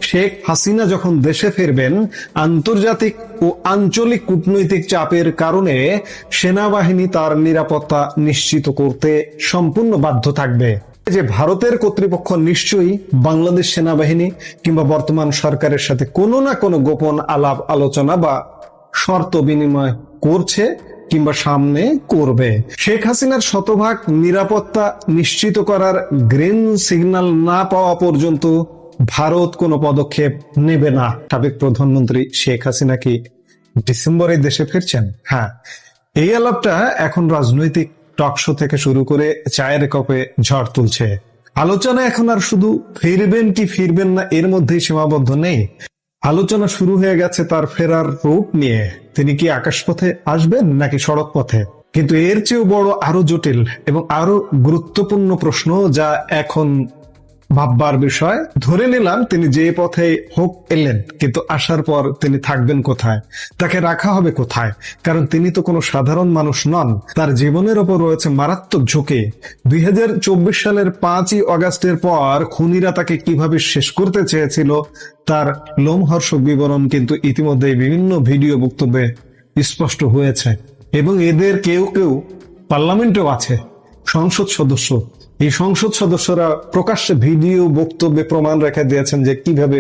শেখ হাসিনা যখন দেশে ফিরবেন, আন্তর্জাতিক ও আঞ্চলিক কূটনৈতিক চাপের কারণে সেনাবাহিনী তার নিরাপত্তা নিশ্চিত করতে সম্পূর্ণ বাধ্য থাকবে। যে ভারতের কর্তৃপক্ষ নিশ্চয়ই বাংলাদেশ সেনাবাহিনী কিংবা বর্তমান সরকারের সাথে কোনো না কোনো গোপন আলাপ আলোচনা বা শর্ত বিনিময় করছে কিংবা সামনে করবে। শেখ হাসিনার শতভাগ নিরাপত্তা নিশ্চিত করার গ্রিন সিগন্যাল না পাওয়া পর্যন্ত ভারত কোনো পদক্ষেপ নেবে না। সাবেক প্রধানমন্ত্রী শেখ হাসিনা কি ডিসেম্বরে দেশে ফিরছেন? হ্যাঁ, এই আলাপটা এখন রাজনৈতিক টকশো থেকে শুরু করে চায়ের কাপে ঝড় তুলছে। আলোচনা এখন আর শুধু ফিরবেন কি ফিরবেন না এর মধ্যেই সীমাবদ্ধ নেই। আলোচনা শুরু হয়ে গেছে তার ফেরার রূট নিয়ে। তিনি কি আকাশপথে আসবেন নাকি সড়ক পথে? কিন্তু এর চেয়েও বড়, আরো জটিল এবং আরো গুরুত্বপূর্ণ প্রশ্ন, যা এখন ভাববার বিষয়। ধরে নিলাম তিনি যে পথে হোক এলেন, কিন্তু আসার পর তিনি থাকবেন কোথায়? তাকে রাখা হবে কোথায়? কারণ তিনি তো কোনো সাধারণ মানুষ নন, তার জীবনের ওপর রয়েছে মারাত্মক ঝুঁকি। 2024 সালের 5ই আগস্টের পর খুনিরা তাকে কিভাবে শেষ করতে চেয়েছিল তার লোমহর্ষক বিবরণ কিন্তু ইতিমধ্যে বিভিন্ন ভিডিও বক্তব্যে স্পষ্ট হয়েছে। এবং এদের কেউ কেউ পার্লামেন্টেও আছে, সংসদ সদস্য। এই সংসদ সদস্যরা প্রকাশ্যে ভিডিও বক্তব্যে প্রমাণ রেখে দিয়েছেন যে কিভাবে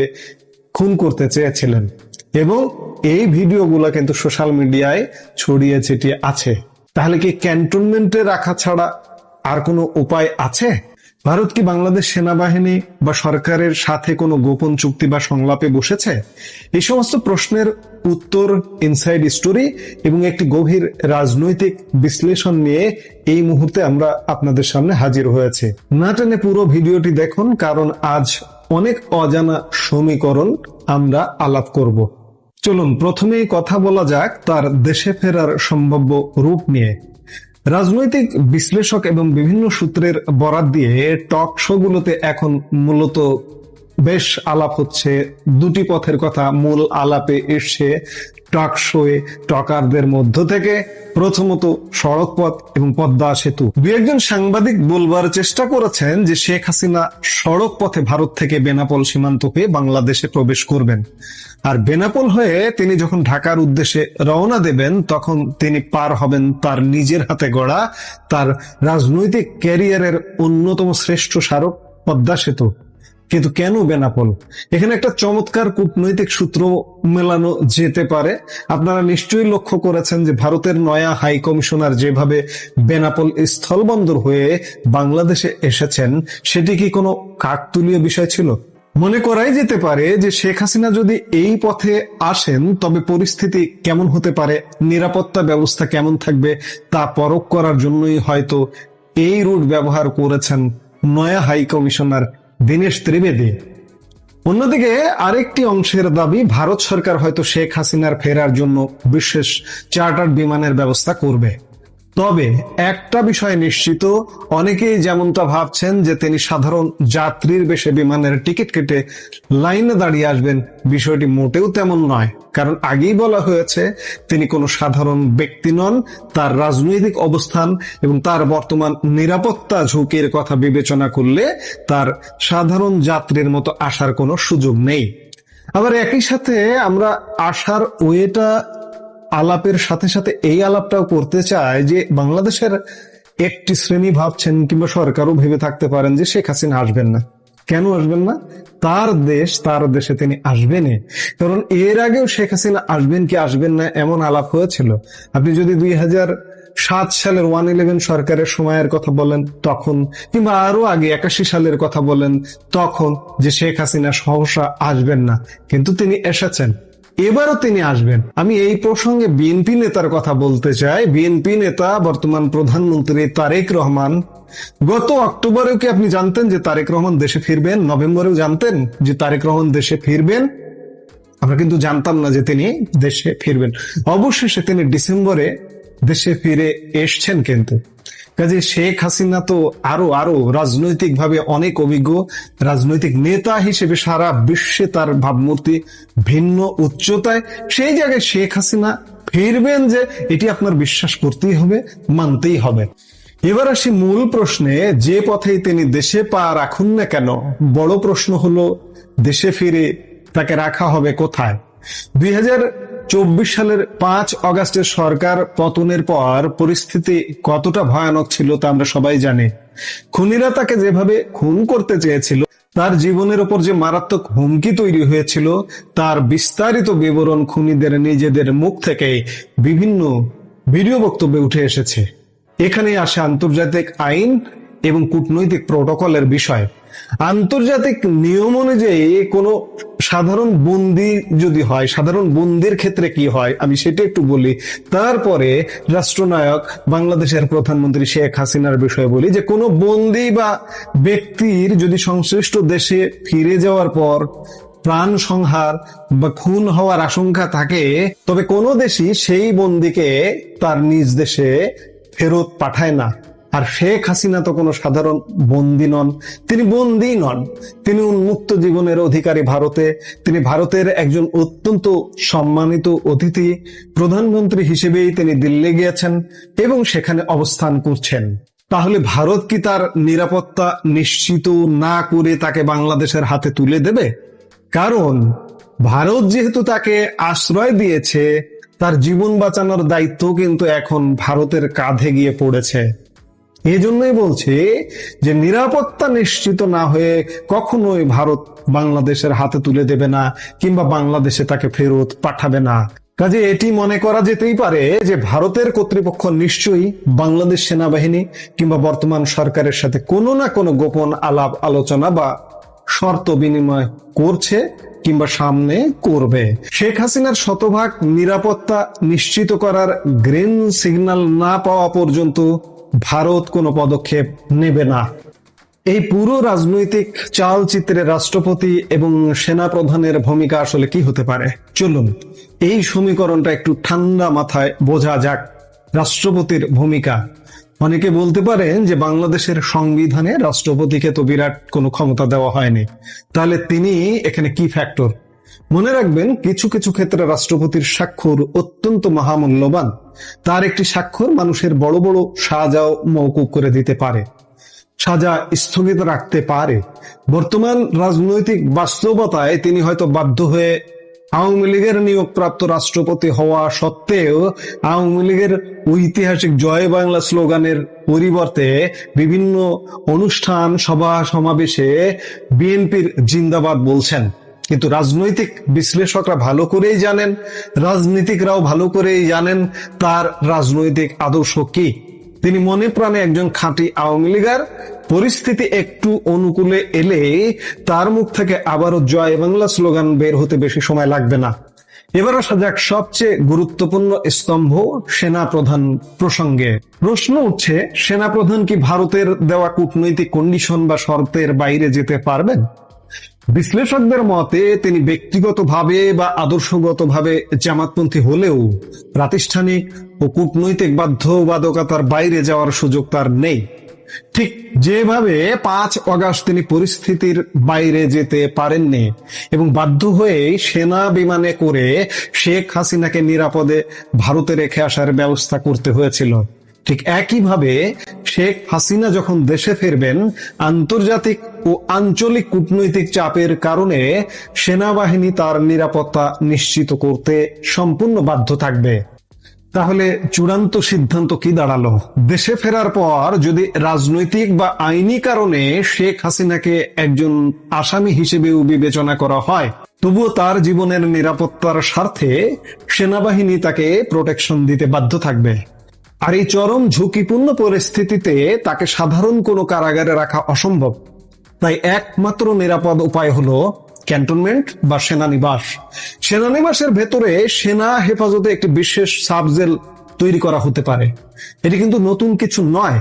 খুন করতে চেয়েছিলেন, এবং এই ভিডিওগুলো কিন্তু সোশ্যাল মিডিয়ায় ছড়িয়ে ছিটিয়ে আছে। তাহলে কি ক্যান্টনমেন্টে রাখা ছাড়া আর কোনো উপায় আছে? ভারত কি বাংলাদেশ সেনাবাহিনী বা সরকারের সাথে কোনো গোপন চুক্তি বা সংলাপে বসেছে? এই সমস্ত প্রশ্নের উত্তর ইনসাইড স্টোরি এবং একটি গভীর রাজনৈতিক বিশ্লেষণ নিয়ে এই মুহূর্তে আমরা আপনাদের সামনে হাজির হয়েছে। না টেনে পুরো ভিডিওটি দেখুন, কারণ আজ অনেক অজানা সমীকরণ আমরা আলাপ করব। চলুন প্রথমেই কথা বলা যাক তার দেশে ফেরার সম্ভাব্য রূপ নিয়ে। রাজনৈতিক বিশ্লেষক এবং বিভিন্ন সূত্রের বরাত দিয়ে টক শো গুলোতে এখন মূলত বেশ আলাপ হচ্ছে। দুটি পথের কথা মূল আলাপে এসছে টক শোয়ে টকারদের মধ্য থেকে। প্রথমত সড়ক পথ এবং পদ্মা সেতু। দু একজন সাংবাদিক বলবার চেষ্টা করেছেন যে শেখ হাসিনা সড়ক পথে ভারত থেকে বেনাপোল সীমান্ত হয়ে বাংলাদেশে প্রবেশ করবেন, আর বেনাপোল হয়ে তিনি যখন ঢাকার উদ্দেশ্যে রওনা দেবেন তখন তিনি পার হবেন তার নিজের হাতে গড়া, তার রাজনৈতিক ক্যারিয়ারের অন্যতম শ্রেষ্ঠ স্মারক পদ্মা সেতু। কিন্তু কেন বেনাপোল? এখানে একটা চমৎকার কূটনৈতিক সূত্র মেলানো যেতে পারে। আপনারা নিশ্চয়ই লক্ষ্য করেছেন যে ভারতের নয়া হাই কমিশনার যেভাবে বেনাপোল স্থলবন্দর হয়ে বাংলাদেশে এসেছেন, সেটি কি কোনো কাকতালীয় বিষয় ছিল? মনে করাই যেতে পারে যে শেখ হাসিনা যদি এই পথে আসেন তবে পরিস্থিতি কেমন হতে পারে, নিরাপত্তা ব্যবস্থা কেমন থাকবে তা পরখ করার জন্যই হয়তো এই রুট ব্যবহার করেছেন নয়া হাই কমিশনার দীনেশ ত্রিবেদী। অন্যদিকে আরেকটি অংশের দাবি, ভারত সরকার হয়তো শেখ হাসিনার ফেরার জন্য বিশেষ চার্টার বিমানের ব্যবস্থা করবে। তবে একটা বিষয় নিশ্চিত, অনেকেই যেমনটা ভাবছেন যে তিনি সাধারণ যাত্রীর বেশে বিমানের টিকিট কেটে লাইনে দাঁড়িয়ে আসবেন, বিষয়টি মোটেও তেমন নয়। কারণ আগেই বলা হয়েছে তিনি কোনো সাধারণ ব্যক্তি নন। তার রাজনৈতিক অবস্থান এবং তার বর্তমান নিরাপত্তা ঝুঁকির কথা বিবেচনা করলে তার সাধারণ যাত্রীর মতো আসার কোনো সুযোগ নেই। আবার একই সাথে আমরা আসার ওয়েটা আলাপের সাথে সাথে এই আলাপটাও করতে চায় যে বাংলাদেশের একটি শ্রেণী ভাবছেন কিংবা সরকারও ভেবে থাকতে পারেন যে শেখ হাসিনা আসবেন না। কেন আসবেন না? তার দেশ, তার দেশে তিনি আসবেনই। কারণ এর আগেও শেখ হাসিনা আসবেন কি আসবেন না এমন আলাপ হয়েছিল। আপনি যদি 2007 সালের 111 সরকারের সময়ের কথা বলেন তখন, কিংবা আরো আগে 81 সালের কথা বলেন তখন, যে শেখ হাসিনা সহসা আসবেন না, কিন্তু তিনি এসেছেন। এবারও তিনি আসবেন। আমি এই প্রসঙ্গে বিএনপি নেতার কথা বলতে চাই। বিএনপি নেতা বর্তমান প্রধানমন্ত্রী তারেক রহমান, গত অক্টোবরেও কি আপনি জানতেন যে তারেক রহমান দেশে ফিরবেন? নভেম্বরেও জানতেন যে তারেক রহমান দেশে ফিরবেন? আমরা কিন্তু জানতাম না যে তিনি দেশে ফিরবেন। অবশেষে তিনি ডিসেম্বরে দেশে ফিরে এসছেন। কিন্তু কাজে শেখ হাসিনা তো আরো রাজনৈতিক ভাবে অনেক অভিজ্ঞ রাজনৈতিক নেতা হিসেবে সারা বিশ্বে তার ভাবমূর্তি ভিন্ন উচ্চতায়। সেই জায়গায় শেখ হাসিনা ফিরবেন যে এটি আপনার বিশ্বাস করতেই হবে, মানতেই হবে। এবার আসি মূল প্রশ্নে, যে পথেই তিনি দেশে পা রাখুন না কেন, বড় প্রশ্ন হলো দেশে ফিরে তাকে রাখা হবে কোথায়? 2024 সালের 5 অগাস্টের সরকার পতনের পর পরিস্থিতি কতটা ভয়ানক ছিল তা আমরা সবাই জানি। খুনিরা তাকে যেভাবে খুন করতে চেয়েছিল, তার জীবনের উপর যে মারাত্মক হুমকি তৈরি হয়েছিল, তার বিস্তারিত বিবরণ খুনিদের নিজেদের মুখ থেকে বিভিন্ন ভিডিও বক্তব্যে উঠে এসেছে। এখানে আসে আন্তর্জাতিক আইন এবং কূটনৈতিক প্রটোকলের বিষয়। আন্তর্জাতিক নিয়ম অনুযায়ী কোনো সাধারণ বন্দী যদি হয়, সাধারণ বন্দির ক্ষেত্রে কি হয় আমি সেটা একটু বলি, তারপরে রাষ্ট্রনায়ক বাংলাদেশের প্রধানমন্ত্রী শেখ হাসিনার বিষয়ে বলি। যে কোনো বন্দী বা ব্যক্তির যদি সংশ্লিষ্ট দেশে ফিরে যাওয়ার পর প্রাণ সংহার বা খুন হওয়ার আশঙ্কা থাকে, তবে কোনো দেশই সেই বন্দীকে তার নিজ দেশে ফেরত পাঠায় না। আর শেখ হাসিনা তো কোনো সাধারণ বন্দী নন, তিনি বন্দী নন, তিনি উন্মুক্ত জীবনের অধিকারী ভারতে। তিনি ভারতের একজন অত্যন্ত সম্মানিত অতিথি, প্রধানমন্ত্রী হিসেবেই তিনি দিল্লি গিয়েছেন এবং সেখানে অবস্থান করছেন। তাহলে ভারত কি তার নিরাপত্তা নিশ্চিত না করে তাকে বাংলাদেশের হাতে তুলে দেবে? কারণ ভারত যেহেতু তাকে আশ্রয় দিয়েছে, তার জীবন বাঁচানোর দায়িত্ব কিন্তু এখন ভারতের কাঁধে গিয়ে পড়েছে। এই জন্যই বলছি যে নিরাপত্তা নিশ্চিত না হয়ে কখনোই ভারত বাংলাদেশের হাতে তুলে দেবে না, কিংবা বাংলাদেশে তাকে ফেরত পাঠাবে না। কাজে এটি মনে করা যেতেই পারে যে ভারতের কর্তৃপক্ষ নিশ্চয়ই বাংলাদেশ সেনাবাহিনী কিংবা বর্তমান সরকারের সাথে কোনো না কোনো গোপন আলাপ আলোচনা বা শর্ত বিনিময় করছে কিংবা সামনে করবে। শেখ হাসিনার শতভাগ নিরাপত্তা নিশ্চিত করার গ্রিন সিগন্যাল না পাওয়া পর্যন্ত ভারত কোনো পদক্ষেপ নেবে না। এই পুরো রাজনৈতিক চালচিত্রে রাষ্ট্রপতি এবং সেনাপ্রধানের ভূমিকা আসলে কি হতে পারে, চলুন এই সমীকরণটা একটু ঠান্ডা মাথায় বোঝা যাক। রাষ্ট্রপতির ভূমিকা, অনেকে বলতে পারেন যে বাংলাদেশের সংবিধানে রাষ্ট্রপতিকে তো বিরাট কোনো ক্ষমতা দেওয়া হয়নি, তাহলে তিনি এখানে কি ফ্যাক্টর? মনে রাখবেন, কিছু কিছু ক্ষেত্রে রাষ্ট্রপতির স্বাক্ষর অত্যন্ত মহামূল্যবান। তার একটি স্বাক্ষর মানুষের বড় বড় সাজাও মওকুফ করে দিতে পারে, সাজা স্থগিত রাখতে পারে। বর্তমান রাজনৈতিক বাস্তবতায় তিনি হয়তো বাধ্য হয়ে আওয়ামী লীগের নিয়োগপ্রাপ্ত রাষ্ট্রপতি হওয়া সত্ত্বেও আওয়ামী লীগের ঐতিহাসিক জয় বাংলা স্লোগানের পরিবর্তে বিভিন্ন অনুষ্ঠান সভা সমাবেশে বিএনপির জিন্দাবাদ বলছেন। কিন্তু রাজনৈতিক বিশ্লেষকরা ভালো করেই জানেন, রাজনীতিকরাও ভালো করেই জানেন তার রাজনৈতিক আদর্শ কি। তিনি মনে প্রাণে একজন খাঁটি আওয়ামী লীগার। পরিস্থিতি একটু অনুকূলে এলে তার মুখ থেকে আবারও জয় বাংলা স্লোগান বের হতে বেশি সময় লাগবে না। এবার আসা যাক সবচেয়ে গুরুত্বপূর্ণ স্তম্ভ সেনাপ্রধান প্রসঙ্গে। প্রশ্ন উঠছে, সেনাপ্রধান কি ভারতের দেওয়া কূটনৈতিক কন্ডিশন বা শর্তের বাইরে যেতে পারবেন? বিশ্লেষকদের মতে তিনি ব্যক্তিগতভাবে বা আদর্শগতভাবে জামাতপন্থী হলেও প্রাতিষ্ঠানিক ও কূটনৈতিক বাধ্যবাধকতার বাইরে যাওয়ার সুযোগ তার নেই। ঠিক যেভাবে 5 অগাস্ট তিনি পরিস্থিতির বাইরে যেতে পারেননি এবং বাধ্য হয়ে সেনা বিমানে করে শেখ হাসিনাকে নিরাপদে ভারতে রেখে আসার ব্যবস্থা করতে হয়েছিল, ঠিক একইভাবে শেখ হাসিনা যখন দেশে ফিরবেন, আন্তর্জাতিক ও আঞ্চলিক কূটনৈতিক চাপের কারণে সেনাবাহিনী তার নিরাপত্তা নিশ্চিত করতে সম্পূর্ণ বাধ্য থাকবে। তাহলে চূড়ান্ত সিদ্ধান্ত কি দাঁড়ালো? দেশে ফেরার পর যদি রাজনৈতিক বা আইনি কারণে শেখ হাসিনাকে একজন আসামি হিসেবেও বিবেচনা করা হয়, তবুও তার জীবনের নিরাপত্তার স্বার্থে সেনাবাহিনী তাকে প্রোটেকশন দিতে বাধ্য থাকবে। আর এই চরম ঝুঁকিপূর্ণ পরিস্থিতিতে তাকে সাধারণ কোনো কারাগারে রাখা অসম্ভব। তাই একমাত্র নিরাপদ উপায় হলো ক্যান্টনমেন্ট বা সেনানিবাস। সেনানিবাসের ভেতরে সেনা হেফাজতে একটি বিশেষ সাবজেল তৈরি করা হতে পারে। এটি কিন্তু নতুন কিছু নয়।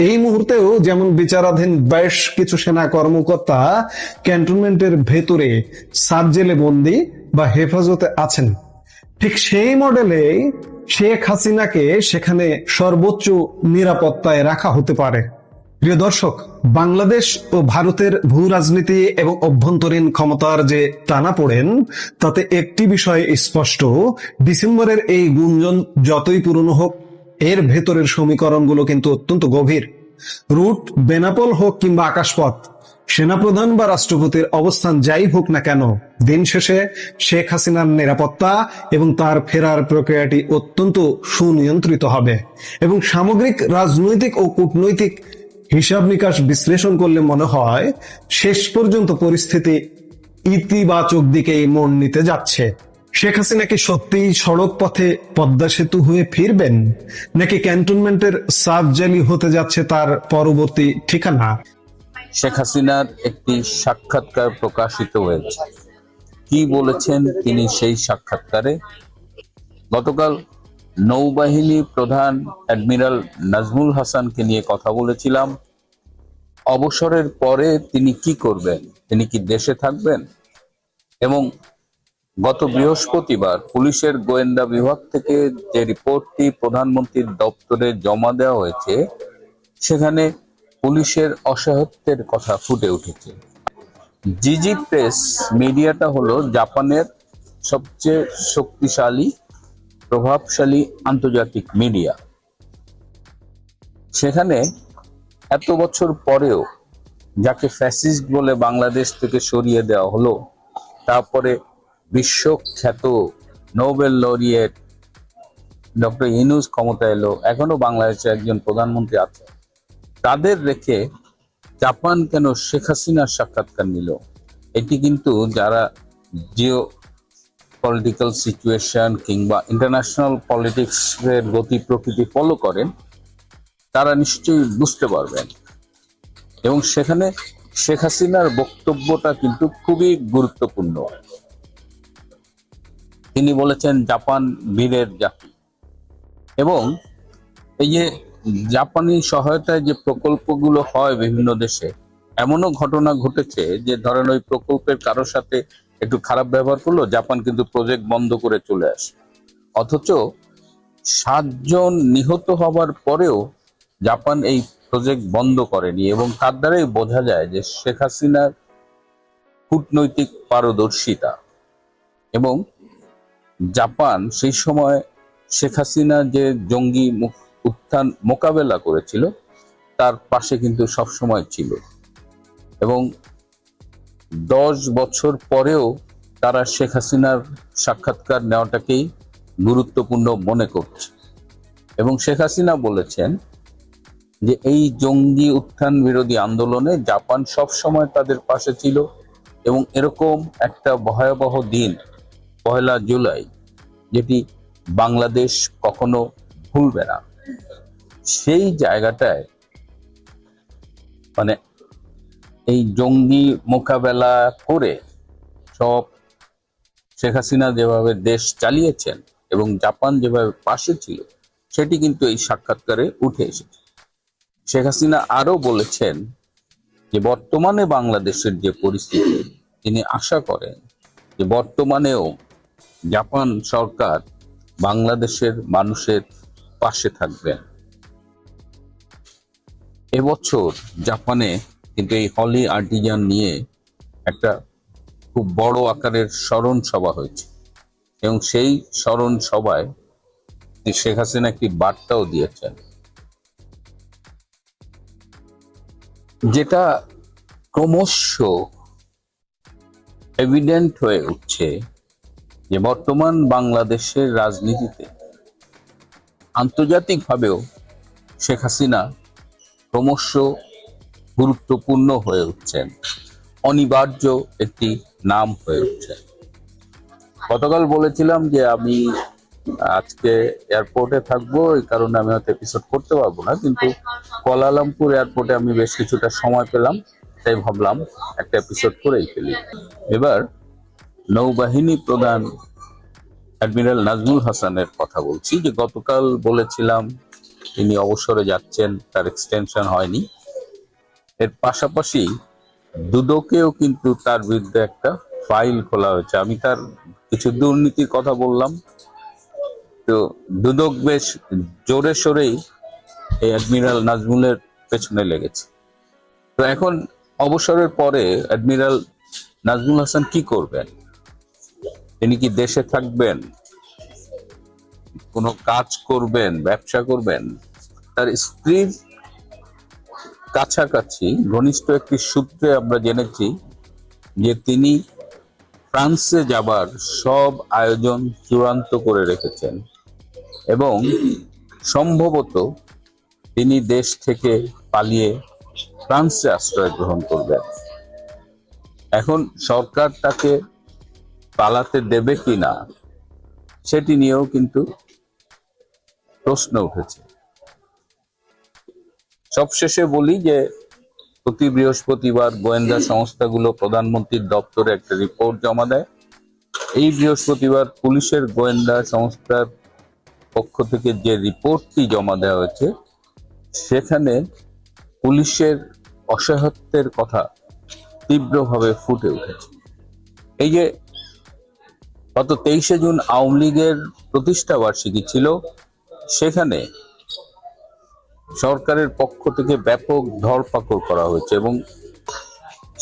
এই মুহূর্তেও যেমন বিচারাধীন বেশ কিছু সেনা কর্মকর্তা ক্যান্টনমেন্টের ভেতরে সাবজেলে বন্দী বা হেফাজতে আছেন, ঠিক সেই মডেলে শেখ হাসিনাকে সেখানে সর্বোচ্চ নিরাপত্তায় রাখা হতে পারে। প্রিয় দর্শক, বাংলাদেশ ও ভারতের ভূ রাজনীতি এবং অভ্যন্তরীণ ক্ষমতার যে টানাপোড়েন, তাতে একটি বিষয় স্পষ্ট, ডিসেম্বরের এই গুঞ্জন যতই পুরনো হোক, এর ভেতরের সমীকরণগুলো কিন্তু অত্যন্ত গভীর। রুট বেনাপোল হোক কিংবা আকাশপথ, সেনাপ্রধান বা রাষ্ট্রপতির অবস্থান যাই হোক না কেন, দিন শেষে শেখ হাসিনার নিরাপত্তা এবং তার ফেরার প্রক্রিয়াটি অত্যন্ত সুনিয়ন্ত্রিত হবে এবং সামগ্রিক রাজনৈতিক ও কূটনৈতিক হিসাব নিকাশ বিশ্লেষণ করলে মনে হয় শেষ পর্যন্ত পরিস্থিতি ইতিবাচক দিকেই মোড় নিতে যাচ্ছে। শেখ হাসিনা কি সত্যিই সড়ক পথে পদ্মা সেতু হয়ে ফিরবেন, নাকি ক্যান্টনমেন্টের সার্ফজালি হতে যাচ্ছে তার পরবর্তী ঠিকানা? শেখ হাসিনার একটি সাক্ষাৎকার প্রকাশিত হয়েছে। কি বলেছেন তিনি সেই সাক্ষাৎকারে? গতকাল নৌবাহিনী প্রধান অ্যাডমিরাল নাজমুল হাসানকে নিয়ে কথা বলেছিলাম। অবসরের পরে তিনি কি করবেন, তিনি কি দেশে থাকবেন? এবং গত বৃহস্পতিবার পুলিশের গোয়েন্দা বিভাগ থেকে যে রিপোর্টটি প্রধানমন্ত্রীর দপ্তরে জমা দেওয়া হয়েছে, সেখানে পুলিশের অসহায়ত্বের কথা ফুটে উঠেছে। জিজি প্রেস মিডিয়াটা হলো জাপানের সবচেয়ে শক্তিশালী প্রভাবশালী আন্তর্জাতিক মিডিয়া। সেখানে এত বছর পরেও যাকে ফ্যাসিস্ট বলে বাংলাদেশ থেকে সরিয়ে দেওয়া হলো, তারপরে বিশ্বখ্যাত নোবেল লরিয়েট ডক্টর ইউনূস ক্ষমতা এলো, এখনো বাংলাদেশে একজন প্রধানমন্ত্রী আছে, তাদের রেখে জাপান কেন শেখ হাসিনার সাক্ষাৎকার নিল? এটি কিন্তু যারা জিও পলিটিক্যাল সিচুয়েশন কিংবা ইন্টারন্যাশনাল পলিটিক্স এর গতি প্রকৃতি ফলো করেন, তারা নিশ্চয়ই বুঝতে পারবেন। এবং সেখানে শেখ হাসিনার বক্তব্যটা কিন্তু খুবই গুরুত্বপূর্ণ। তিনি বলেছেন জাপান বীরের জাতি, এবং এই যে জাপানি সহায়তায় যে প্রকল্পগুলো হয় বিভিন্ন দেশে, এমনও ঘটনা ঘটেছে যে ধরেন ওই প্রকল্পের কারোর সাথে একটু খারাপ ব্যবহার করলো, জাপান কিন্তু প্রজেক্ট বন্ধ করে চলে আসে। অথচ 7 জন নিহত হবার পরেও জাপান এই প্রজেক্ট বন্ধ করেনি, এবং তার দ্বারাই বোঝা যায় যে শেখ হাসিনার কূটনৈতিক পারদর্শিতা। এবং জাপান সেই সময় শেখ হাসিনা যে জঙ্গি উত্থান মোকাবেলা করেছিল, তার পাশে কিন্তু সবসময় ছিল, এবং 10 বছর পরেও তারা শেখ হাসিনার সাক্ষাৎকার নেওয়াটাকেই গুরুত্বপূর্ণ মনে করছে। এবং শেখ হাসিনা বলেছেন যে এই জঙ্গি উত্থান বিরোধী আন্দোলনে জাপান সব সময় তাদের পাশে ছিল, এবং এরকম একটা ভয়াবহ দিন 1 জুলাই, যেটি বাংলাদেশ কখনো ভুলবে না। সেই জায়গাটায় মানে এই জঙ্গি মোকাবেলা করে সব শেখ হাসিনা যেভাবে দেশ চালিয়েছেন এবং জাপান যেভাবে পাশে ছিল, সেটি কিন্তু এই সাক্ষাৎকারে উঠে এসেছে। শেখ হাসিনা আরো বলেছেন যে বর্তমানে বাংলাদেশের যে পরিস্থিতি, তিনি আশা করেন যে বর্তমানেও জাপান সরকার বাংলাদেশের মানুষের পাশে থাকবেন। এবছর জাপানে কিন্তু এই হলি আর্টিজান নিয়ে একটা খুব বড় আকারের স্মরণ সভা হয়েছে, এবং সেই স্মরণ সভায় শেখ হাসিনা একটি বার্তাও দিয়েছেন, যেটা ক্রমশ এভিডেন্ট হয়ে উঠছে যে বর্তমান বাংলাদেশের রাজনীতিতে আন্তর্জাতিকভাবেও শেখ হাসিনা ক্রমশ গুরুত্বপূর্ণ হয়ে উঠছেন, অনিবার্য একটি নাম হয়ে উঠছেন। গতকাল বলেছিলাম যে আমি আজকে এয়ারপোর্টে থাকবো, এই কারণে আমি হয়তো এপিসোড করতে পারবো না, কিন্তু কুয়ালালামপুর এয়ারপোর্টে আমি বেশ কিছুটা সময় পেলাম, তাই ভাবলাম একটা এপিসোড করেই ফেলি। এবার নৌবাহিনী প্রধান অ্যাডমিরাল নাজমুল হাসানের কথা বলছি, যে গতকাল বলেছিলাম তিনি অবসরে যাচ্ছেন, তার এক্সটেনশন হয়নি। এর পাশাপাশি দুদকেও কিন্তু তার বিরুদ্ধে একটা ফাইল খোলা হয়েছে। আমি তার কিছু দুর্নীতির কথা বললাম, তো দুদক বেশ জোরে সোরেই এই অ্যাডমিরাল নাজমুলের পেছনে লেগেছে। তো এখন অবসরের পরে অ্যাডমিরাল নাজমুল হাসান কি করবেন? তিনি কি দেশে থাকবেন, কোনো কাজ করবেন, ব্যবসা করবেন? তার স্ত্রীর কাছাকাছি ঘনিষ্ঠ একটি সূত্রে আমরা জেনেছি যে তিনি ফ্রান্সে যাবার সব আয়োজন চূড়ান্ত করে রেখেছেন এবং সম্ভবত তিনি দেশ থেকে পালিয়ে ফ্রান্সে আশ্রয় গ্রহণ করবেন। এখন সরকার তাকে পালাতে দেবে কিনা সেটি নিয়েও কিন্তু প্রশ্ন উঠেছে। সবশেষে বলি যে প্রতি বৃহস্পতিবার গোয়েন্দা সংস্থাগুলো প্রধানমন্ত্রীর দপ্তরে একটা রিপোর্ট জমা দেয়। এই বৃহস্পতিবার পুলিশের গোয়েন্দা সংস্থার পক্ষ থেকে যে রিপোর্টটি জমা দেওয়া হয়েছে সেখানে পুলিশের অসহায়ত্বের কথা তীব্রভাবে ফুটে উঠেছে। এই যে গত 23শে জুন আওয়ামী লীগের প্রতিষ্ঠা বার্ষিকী ছিল, সেখানে সরকারের পক্ষ থেকে ব্যাপক ধরপাকড় করা হয়েছে এবং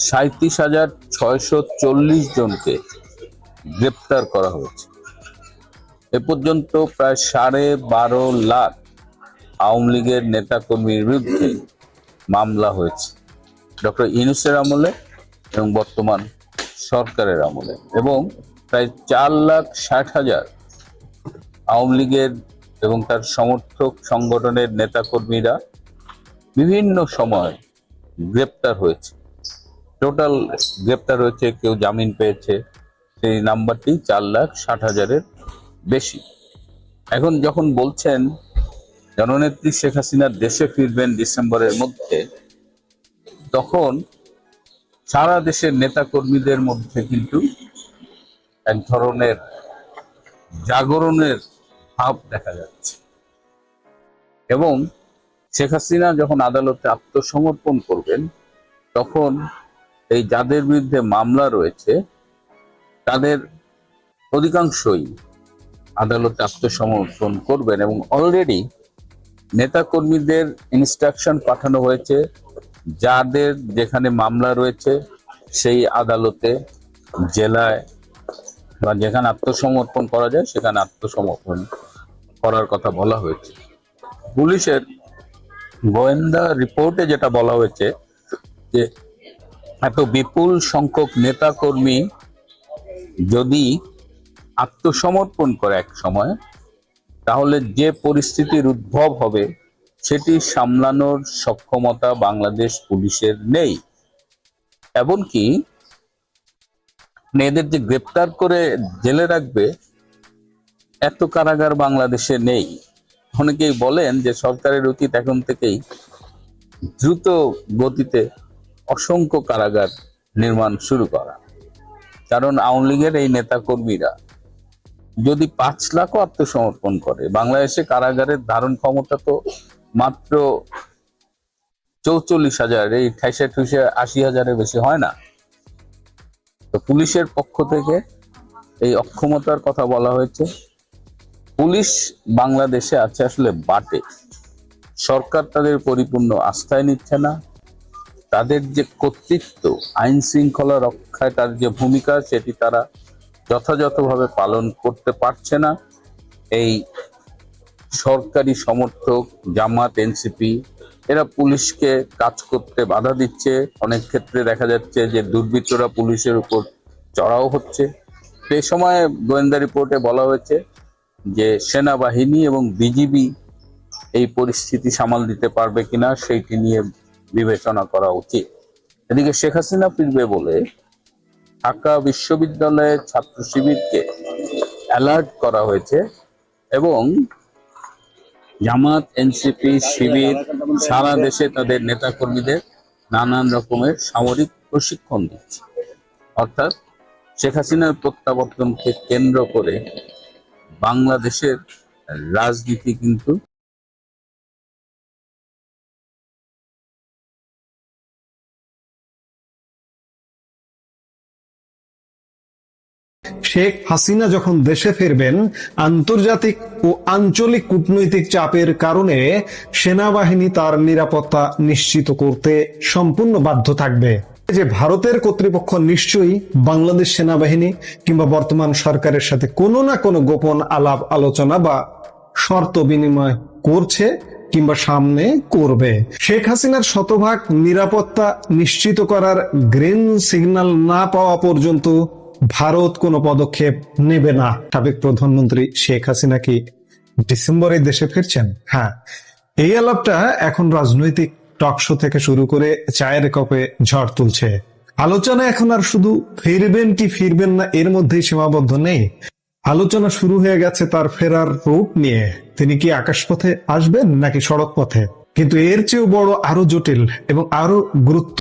37,640 জনকে গ্রেপ্তার করা হয়েছে। এ পর্যন্ত প্রায় 12.5 লাখ আওয়ামী লীগের নেতাকর্মীর বিরুদ্ধে মামলা হয়েছে ডক্টর ইউনূসের আমলে এবং বর্তমান সরকারের আমলে, এবং প্রায় 4,60,000 আওয়ামী লীগের এবং তার সমর্থক সংগঠনের নেতাকর্মীরা বিভিন্ন সময় গ্রেপ্তার হয়েছে। টোটাল গ্রেপ্তার হয়েছে, কেউ জামিন পেয়েছে, সেই নাম্বারটি 4,60,000-এর বেশি। এখন যখন বলছেন জননেত্রী শেখ হাসিনা দেশে ফিরবেন ডিসেম্বরের মধ্যে, তখন সারা দেশের নেতাকর্মীদের মধ্যে কিন্তু এক ধরনের জাগরণের ভাব দেখা যাচ্ছে এবং শেখ হাসিনা যখন আদালতে আত্মসমর্পণ করবেন তখন এই যাদের বিরুদ্ধে মামলা রয়েছে তাদের অধিকাংশই আদালতে আত্মসমর্পণ করবেন এবং অলরেডি নেতাকর্মীদের ইনস্ট্রাকশন পাঠানো হয়েছে যাদের যেখানে মামলা রয়েছে সেই আদালতে, জেলায় বা যেখানে আত্মসমর্পণ করা যায় সেখানে আত্মসমর্পণ করার কথা বলা হয়েছে। পুলিশের গোয়েন্দা রিপোর্টে যেটা বলা হয়েছে যে এত বিপুল সংখ্যক নেতাকর্মী যদি আত্মসমর্পণ করে এক সময়, তাহলে যে পরিস্থিতির উদ্ভব হবে সেটি সামলানোর সক্ষমতা বাংলাদেশ পুলিশের নেই। এমনকি এদের যে গ্রেপ্তার করে জেলে রাখবে এত কারাগার বাংলাদেশে নেই। অনেকেই বলেন যে সরকারের উচিত এখন থেকেই দ্রুত গতিতে অসংখ্য কারাগার নির্মাণ শুরু করা, কারণ আওয়ামী লীগের এই নেতা কর্মীরা যদি 5 লাখও আত্মসমর্পণ করে, বাংলাদেশে কারাগারের ধারণ ক্ষমতা তো মাত্র 44,000, এই 80,000-এর বেশি হয় না। তো পুলিশের পক্ষ থেকে এই অক্ষমতার কথা বলা হয়েছে। পুলিশ বাংলাদেশে আছে আসলে বাটে, সরকার তাদের পরিপূর্ণ আস্থায় নিচ্ছে না। তাদের যে কর্তৃত্ব, আইন শৃঙ্খলা রক্ষায় তার যে ভূমিকা সেটি তারা যথাযথভাবে পালন করতে পারছে না। এই সরকারি সমর্থক জামাত, এনসিপি এরা পুলিশকে কাজ করতে বাধা দিচ্ছে। অনেক ক্ষেত্রে দেখা যাচ্ছে যে দুর্বৃত্তরা পুলিশের উপর চড়াও হচ্ছে। সেই সময় গোয়েন্দা রিপোর্টে বলা হয়েছে যে সেনাবাহিনী এবং বিজিবি এই পরিস্থিতি সামাল দিতে পারবে কিনা সেইটি নিয়ে বিবেচনা করা উচিত। এদিকে শেখ হাসিনা ফিরবে বলে ঢাকা বিশ্ববিদ্যালয়ের ছাত্র শিবিরকে অ্যালার্ট করা হয়েছে এবং জামাত, এনসিপি, শিবির সারা দেশে তাদের নেতাকর্মীদের নানান রকমের সামরিক প্রশিক্ষণ দিচ্ছে। অর্থাৎ শেখ হাসিনার প্রত্যাবর্তনকে কেন্দ্র করে বাংলাদেশের রাজনীতি কিন্তু শেখ হাসিনা যখন দেশে ফিরবেন, আন্তর্জাতিক ও আঞ্চলিক কূটনৈতিক চাপের কারণে সেনাবাহিনী তার নিরাপত্তা নিশ্চিত করতে সম্পূর্ণ বাধ্য থাকবে। যে ভারতের কর্তৃপক্ষ নিশ্চয়ই বাংলাদেশ সেনাবাহিনী কিংবা বর্তমান সরকারের সাথে কোনো না কোনো গোপন আলাপ আলোচনা বা শর্ত বিনিময় করছে কিংবা সামনে করবে। শেখ হাসিনার শতভাগ নিরাপত্তা নিশ্চিত করার গ্রিন সিগন্যাল না পাওয়া পর্যন্ত ভারত কোনো পদক্ষেপ নেবে না। সাবেক প্রধানমন্ত্রী শেখ হাসিনা কি ডিসেম্বরে দেশে ফিরছেন? হ্যাঁ, এই আলাপটা এখন রাজনৈতিক টকশো থেকে শুরু করে চায়ের কাপে ঝড় তুলছে। আলোচনা এখন আর শুধু ফিরবেন কি ফিরবেন না এর মধ্যেই সীমাবদ্ধ নেই। আলোচনা শুরু হয়ে গেছে তার ফেরার রূট নিয়ে। তিনি কি আকাশপথে আসবেন নাকি সড়ক পথে? কিন্তু এর চেয়েও বড়, আরো জটিল এবং আরো গুরুত্ব